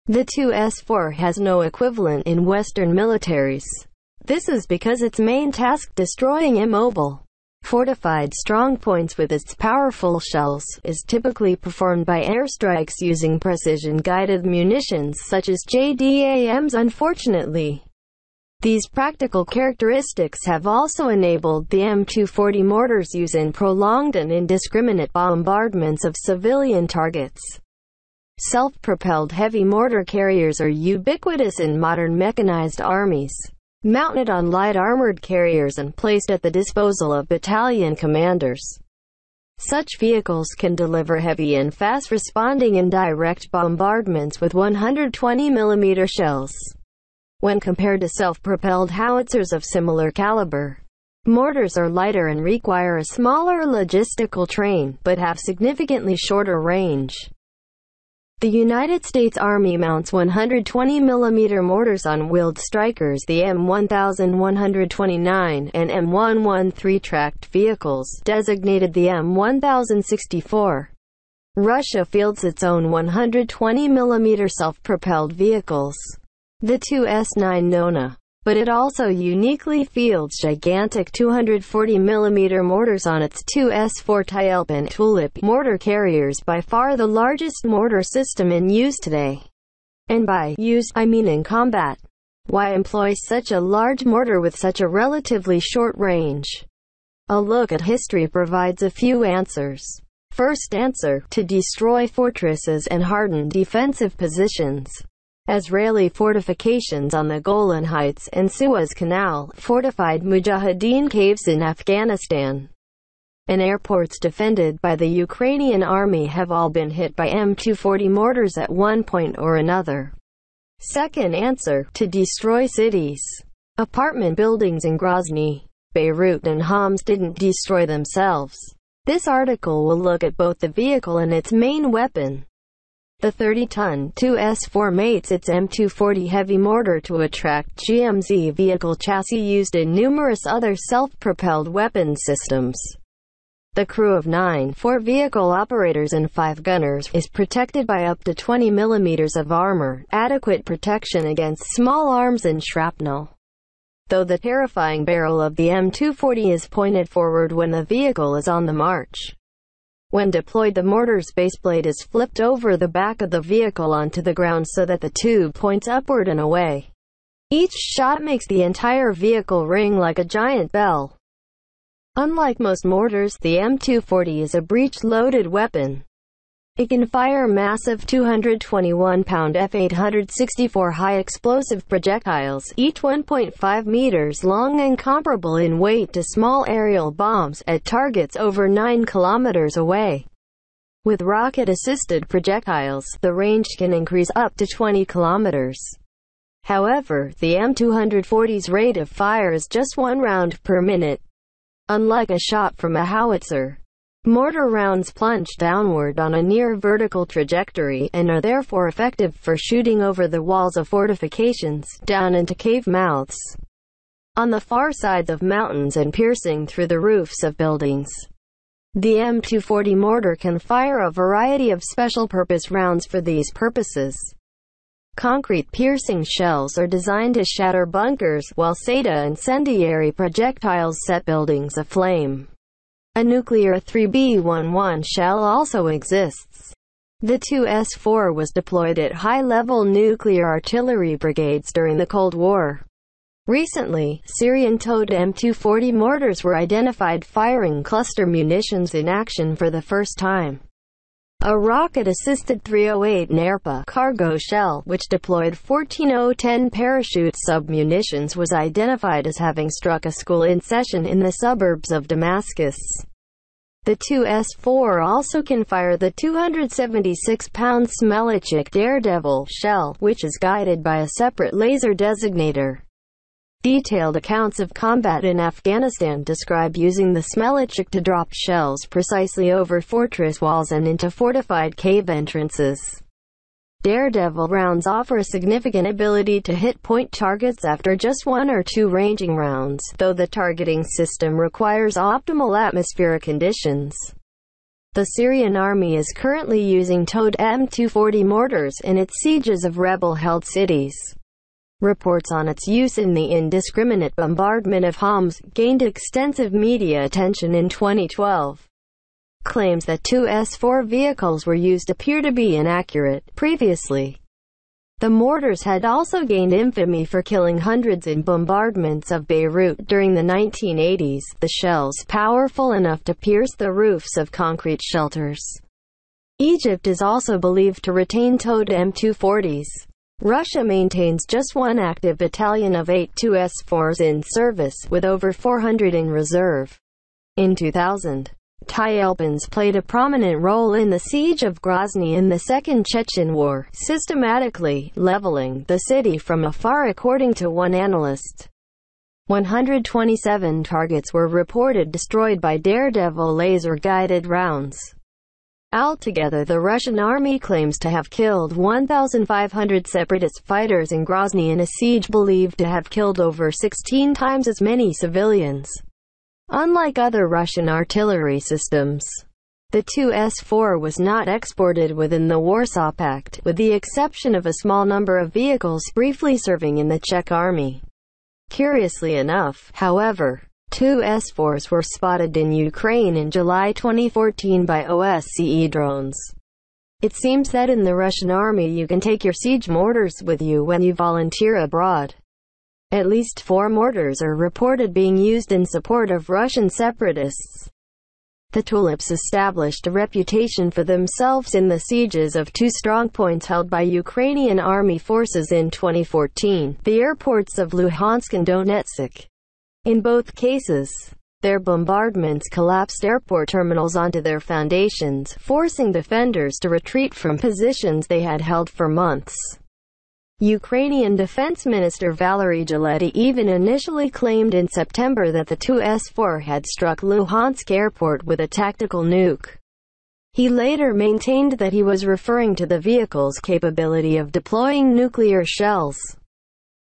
The 2S4 has no equivalent in Western militaries. This is because its main task, destroying immobile, fortified strongpoints with its powerful shells, is typically performed by airstrikes using precision-guided munitions such as JDAMs. Unfortunately, these practical characteristics have also enabled the M240 mortar's use in prolonged and indiscriminate bombardments of civilian targets. Self-propelled heavy mortar carriers are ubiquitous in modern mechanized armies, mounted on light armored carriers and placed at the disposal of battalion commanders. Such vehicles can deliver heavy and fast-responding indirect bombardments with 120mm shells. When compared to self-propelled howitzers of similar caliber, mortars are lighter and require a smaller logistical train, but have significantly shorter range. The United States Army mounts 120mm mortars on wheeled Strykers, the M1129, and M113 tracked vehicles, designated the M1064. Russia fields its own 120mm self-propelled vehicles, the 2S9 Nona, but it also uniquely fields gigantic 240mm mortars on its 2S4 Tyelp and Tulip mortar carriers, by far the largest mortar system in use today. And by use, I mean in combat. Why employ such a large mortar with such a relatively short range? A look at history provides a few answers. First answer: to destroy fortresses and harden defensive positions. Israeli fortifications on the Golan Heights and Suez Canal, fortified Mujahideen caves in Afghanistan, and airports defended by the Ukrainian army have all been hit by M240 mortars at one point or another. Second answer: to destroy cities. Apartment buildings in Grozny, Beirut and Homs didn't destroy themselves. This article will look at both the vehicle and its main weapon. The 30-ton 2S4 mates its M240 heavy mortar to a tracked GMZ vehicle chassis used in numerous other self-propelled weapon systems. The crew of 9 4-vehicle operators and 5 gunners is protected by up to 20mm of armor, adequate protection against small arms and shrapnel. Though the terrifying barrel of the M240 is pointed forward when the vehicle is on the march. When deployed, the mortar's baseplate is flipped over the back of the vehicle onto the ground so that the tube points upward and away. Each shot makes the entire vehicle ring like a giant bell. Unlike most mortars, the M240 is a breech-loaded weapon. It can fire massive 221-pound F-864 high-explosive projectiles, each 1.5 meters long and comparable in weight to small aerial bombs, at targets over 9 kilometers away. With rocket-assisted projectiles, the range can increase up to 20 kilometers. However, the M240's rate of fire is just 1 round per minute. Unlike a shot from a howitzer, mortar rounds plunge downward on a near-vertical trajectory, and are therefore effective for shooting over the walls of fortifications, down into cave mouths, on the far sides of mountains, and piercing through the roofs of buildings. The M240 mortar can fire a variety of special-purpose rounds for these purposes. Concrete piercing shells are designed to shatter bunkers, while SATA incendiary projectiles set buildings aflame. A nuclear 3B11 shell also exists. The 2S4 was deployed at high-level nuclear artillery brigades during the Cold War. Recently, Syrian-towed M240 mortars were identified firing cluster munitions in action for the first time. A rocket-assisted 308 NERPA cargo shell, which deployed 14010 parachute sub-munitions, was identified as having struck a school in session in the suburbs of Damascus. The 2S4 also can fire the 276-pound Smelitchik Daredevil shell, which is guided by a separate laser designator. Detailed accounts of combat in Afghanistan describe using the Smelitchik to drop shells precisely over fortress walls and into fortified cave entrances. Daredevil rounds offer a significant ability to hit point targets after just 1 or 2 ranging rounds, though the targeting system requires optimal atmospheric conditions. The Syrian army is currently using towed M240 mortars in its sieges of rebel-held cities. Reports on its use in the indiscriminate bombardment of Homs gained extensive media attention in 2012. Claims that two S-4 vehicles were used appear to be inaccurate. Previously, the mortars had also gained infamy for killing hundreds in bombardments of Beirut during the 1980s, the shells powerful enough to pierce the roofs of concrete shelters. Egypt is also believed to retain towed M240s. Russia maintains just one active battalion of 8 2S4s in service, with over 400 in reserve. In 2000, Tyelpins played a prominent role in the siege of Grozny in the Second Chechen War, systematically leveling the city from afar according to one analyst. 127 targets were reported destroyed by Daredevil laser-guided rounds. Altogether, the Russian army claims to have killed 1,500 separatist fighters in Grozny in a siege believed to have killed over 16 times as many civilians. Unlike other Russian artillery systems, the 2S4 was not exported within the Warsaw Pact, with the exception of a small number of vehicles briefly serving in the Czech army. Curiously enough, however, 2S4s were spotted in Ukraine in July 2014 by OSCE drones. It seems that in the Russian army you can take your siege mortars with you when you volunteer abroad. At least 4 mortars are reported being used in support of Russian separatists. The Tulips established a reputation for themselves in the sieges of 2 strongpoints held by Ukrainian army forces in 2014, the airports of Luhansk and Donetsk. In both cases, their bombardments collapsed airport terminals onto their foundations, forcing defenders to retreat from positions they had held for months. Ukrainian Defense Minister Valery Zalety even initially claimed in September that the 2S4 had struck Luhansk airport with a tactical nuke. He later maintained that he was referring to the vehicle's capability of deploying nuclear shells.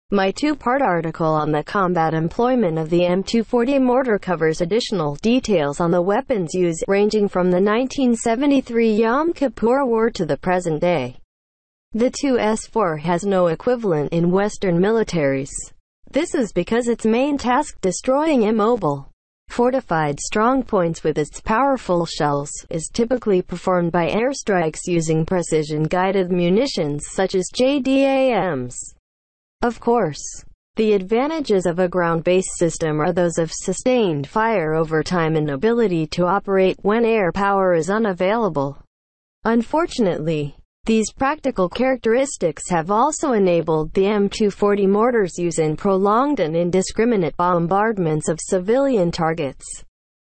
My 2-part article on the combat employment of the M240 mortar covers additional details on the weapons used, ranging from the 1973 Yom Kippur War to the present day. The 2S4 has no equivalent in Western militaries. This is because its main task, destroying immobile, fortified strongpoints with its powerful shells, is typically performed by airstrikes using precision-guided munitions such as JDAMs. Of course, the advantages of a ground-based system are those of sustained fire over time and ability to operate when air power is unavailable. Unfortunately, these practical characteristics have also enabled the M240 mortar's use in prolonged and indiscriminate bombardments of civilian targets.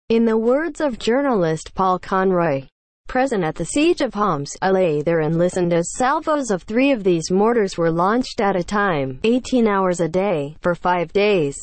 In the words of journalist Paul Conroy, present at the siege of Homs, I lay there and listened as salvos of 3 of these mortars were launched at a time, 18 hours a day, for 5 days.